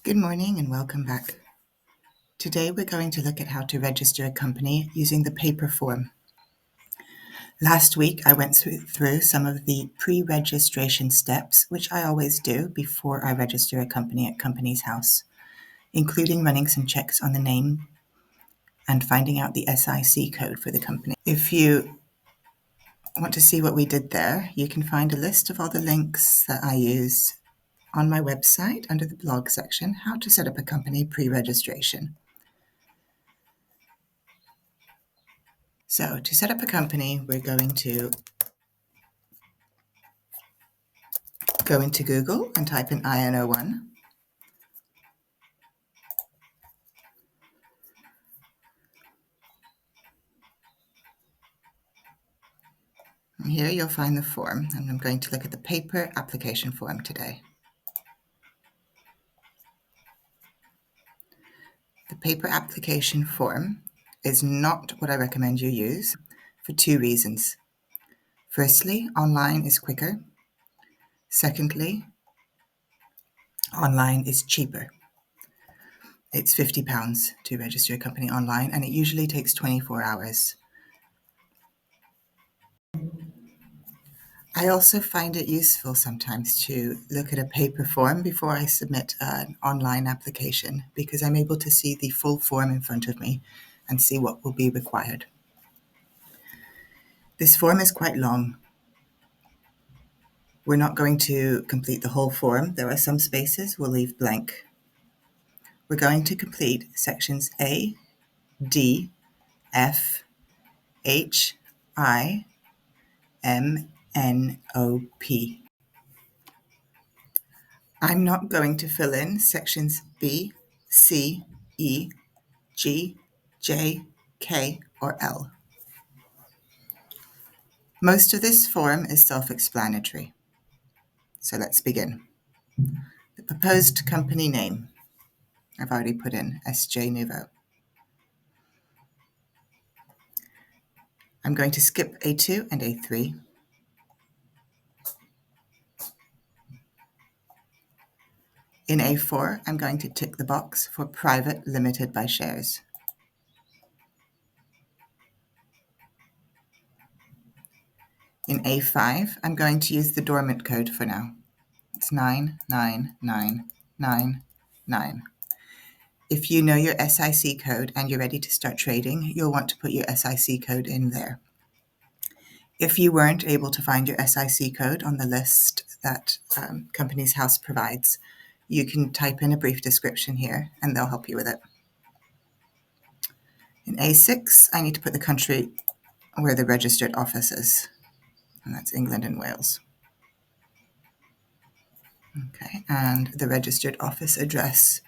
Good morning and welcome back. Today we're going to look at how to register a company using the paper form. Last week I went through some of the pre-registration steps, which I always do before I register a company at Companies House, including running some checks on the name and finding out the SIC code for the company. If you want to see what we did there, you can find a list of all the links that I use on my website under the blog section, How to Set Up a Company Pre-Registration. So to set up a company, we're going to go into Google and type in INO1. And here you'll find the form, and I'm going to look at the paper application form today. The paper application form is not what I recommend you use for two reasons. Firstly, online is quicker. Secondly, online is cheaper. It's £50 to register a company online, and it usually takes 24 hours. I also find it useful sometimes to look at a paper form before I submit an online application because I'm able to see the full form in front of me and see what will be required. This form is quite long. We're not going to complete the whole form. There are some spaces we'll leave blank. We're going to complete sections A, D, F, H, I, M, N, O, P. I'm not going to fill in sections B, C, E, G, J, K, or L. Most of this form is self-explanatory. So let's begin. The proposed company name. I've already put in SJ Nouveau. I'm going to skip A2 and A3. In A4, I'm going to tick the box for private limited by shares. In A5, I'm going to use the dormant code for now. It's 99999. If you know your SIC code and you're ready to start trading, you'll want to put your SIC code in there. If you weren't able to find your SIC code on the list that Companies House provides, you can type in a brief description here and they'll help you with it. In A6, I need to put the country where the registered office is, and that's England and Wales. Okay, and the registered office address.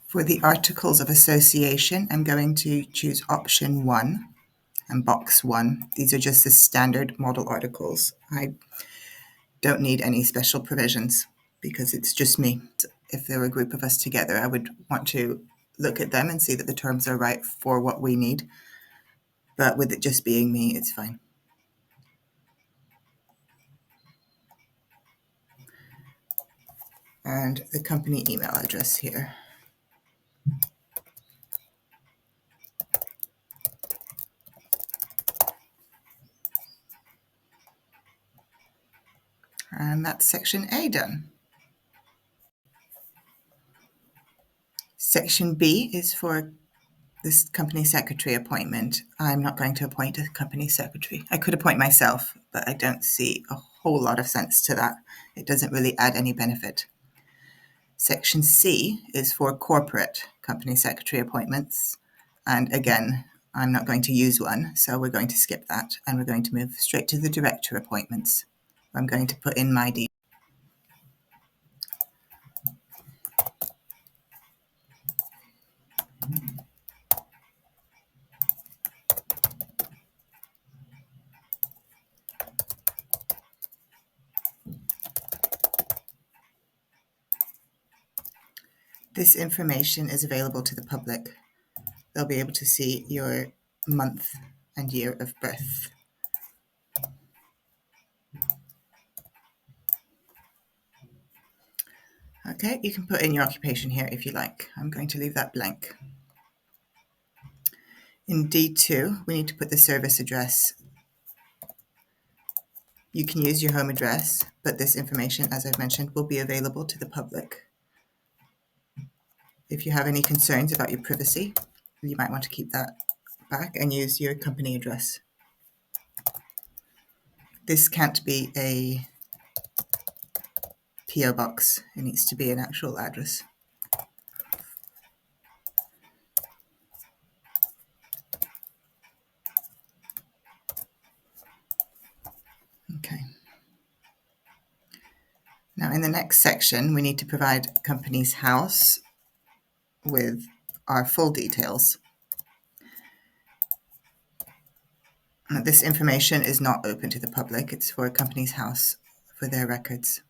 For the Articles of Association, I'm going to choose option 1 and box 1. These are just the standard model articles. I don't need any special provisions because it's just me. If there were a group of us together, I would want to look at them and see that the terms are right for what we need. But with it just being me, it's fine. And the company email address here. And that's section A done. Section B is for this company secretary appointment. I'm not going to appoint a company secretary. I could appoint myself, but I don't see a whole lot of sense to that. It doesn't really add any benefit. Section C is for corporate company secretary appointments. And again, I'm not going to use one, so we're going to skip that. And we're going to move straight to the director appointments. I'm going to put in my details. This information is available to the public. They'll be able to see your month and year of birth. Okay, you can put in your occupation here if you like. I'm going to leave that blank. In D2, we need to put the service address. You can use your home address, but this information, as I've mentioned, will be available to the public. If you have any concerns about your privacy, you might want to keep that back and use your company address. This can't be a PO box. It needs to be an actual address. Okay. Now in the next section, we need to provide company's house with our full details. This information is not open to the public. It's for a company's house for their records.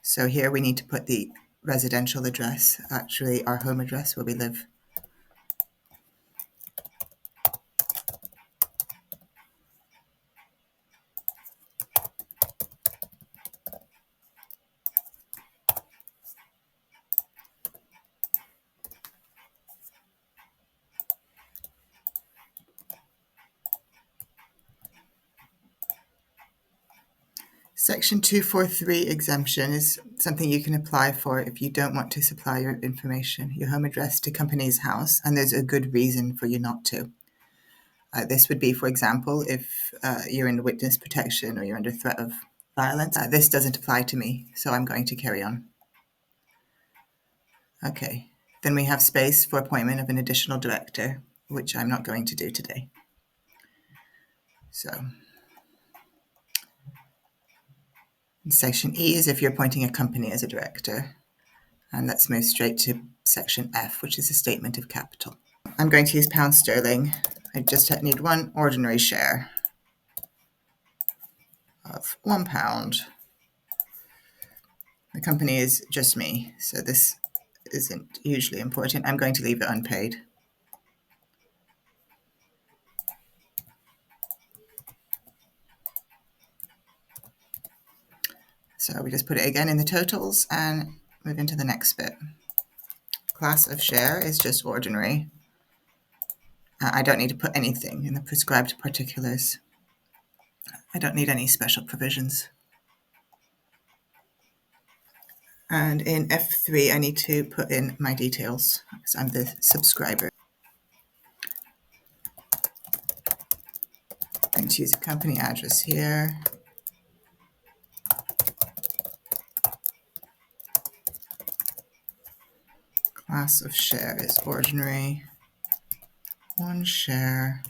So here we need to put the residential address, actually our home address where we live. Section 243 exemption is something you can apply for if you don't want to supply your information, your home address, to company's house, and there's a good reason for you not to. This would be, for example, if you're in witness protection or you're under threat of violence. This doesn't apply to me, so I'm going to carry on. Okay, then we have space for appointment of an additional director, which I'm not going to do today. So, Section E is if you're appointing a company as a director. And let's move straight to Section F, which is a statement of capital. I'm going to use pound sterling. I just need one ordinary share of £1. The company is just me, so this isn't hugely important. I'm going to leave it unpaid. So we just put it again in the totals and move into the next bit. Class of share is just ordinary. I don't need to put anything in the prescribed particulars. I don't need any special provisions. And in F3, I need to put in my details because I'm the subscriber. I'm going to use a company address here. Class of share is ordinary. 1 share,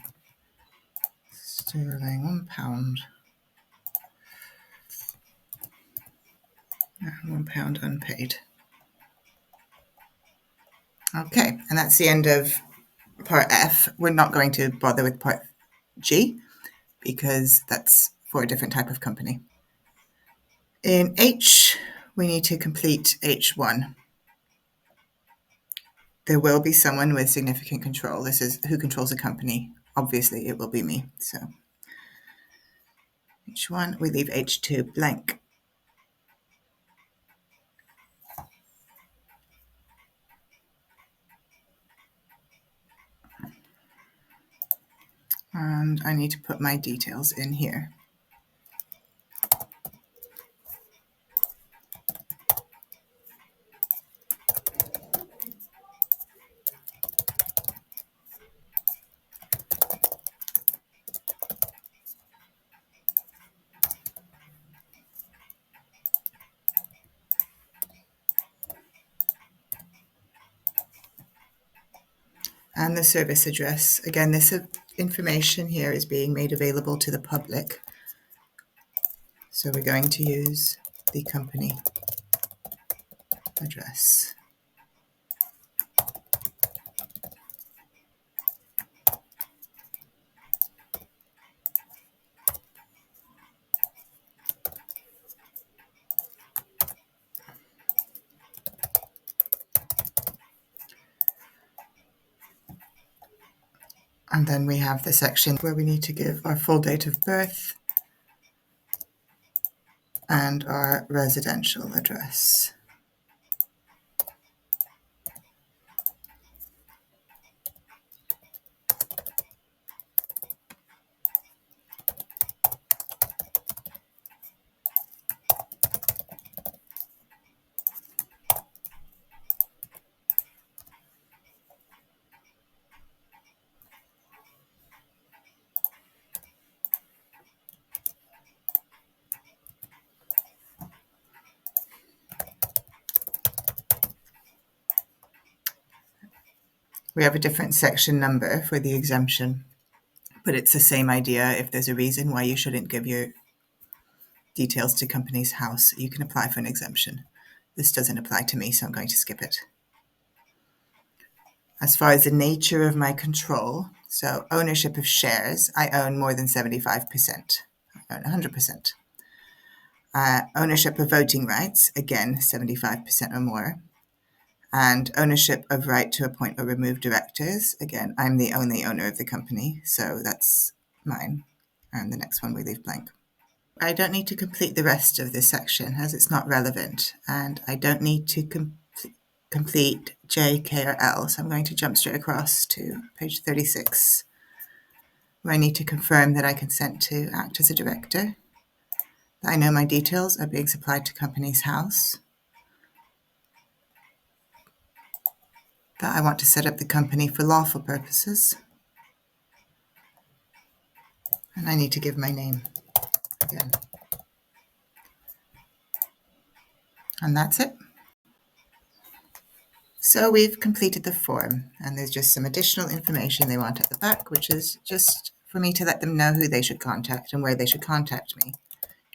sterling, £1. £1 unpaid. Okay, and that's the end of part F. We're not going to bother with part G because that's for a different type of company. In H, we need to complete H1. There will be someone with significant control. This is who controls a company. Obviously, it will be me. So H1, we leave H2 blank. And I need to put my details in here. And the service address. Again, this information here is being made available to the public. So we're going to use the company address. And then we have the section where we need to give our full date of birth and our residential address. We have a different section number for the exemption, but it's the same idea. If there's a reason why you shouldn't give your details to Companies House, you can apply for an exemption. This doesn't apply to me, so I'm going to skip it. As far as the nature of my control, so ownership of shares, I own more than 75%. I own 100%. Ownership of voting rights, again, 75% or more. And ownership of right to appoint or remove directors, again, I'm the only owner of the company, so that's mine. And the next one we leave blank. I don't need to complete the rest of this section as it's not relevant, and I don't need to complete J, K, or L, so I'm going to jump straight across to page 36, where I need to confirm that I consent to act as a director, that I know my details are being supplied to Companies House, that I want to set up the company for lawful purposes, and I need to give my name again. And that's it. So we've completed the form, and there's just some additional information they want at the back, which is just for me to let them know who they should contact and where they should contact me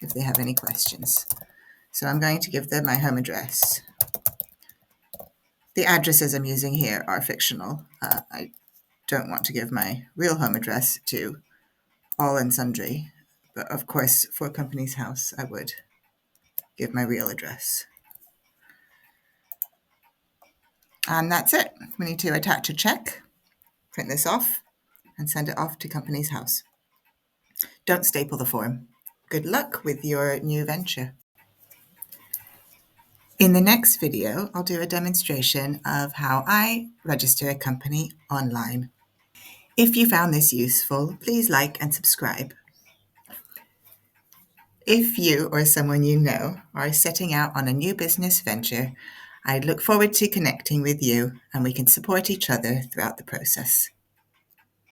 if they have any questions. So I'm going to give them my home address. The addresses I'm using here are fictional. I don't want to give my real home address to all and sundry, but of course for Companies House I would give my real address. And that's it. We need to attach a check, print this off, and send it off to Companies House. Don't staple the form. Good luck with your new venture. In the next video, I'll do a demonstration of how I register a company online. If you found this useful, please like and subscribe. If you or someone you know are setting out on a new business venture, I look forward to connecting with you and we can support each other throughout the process.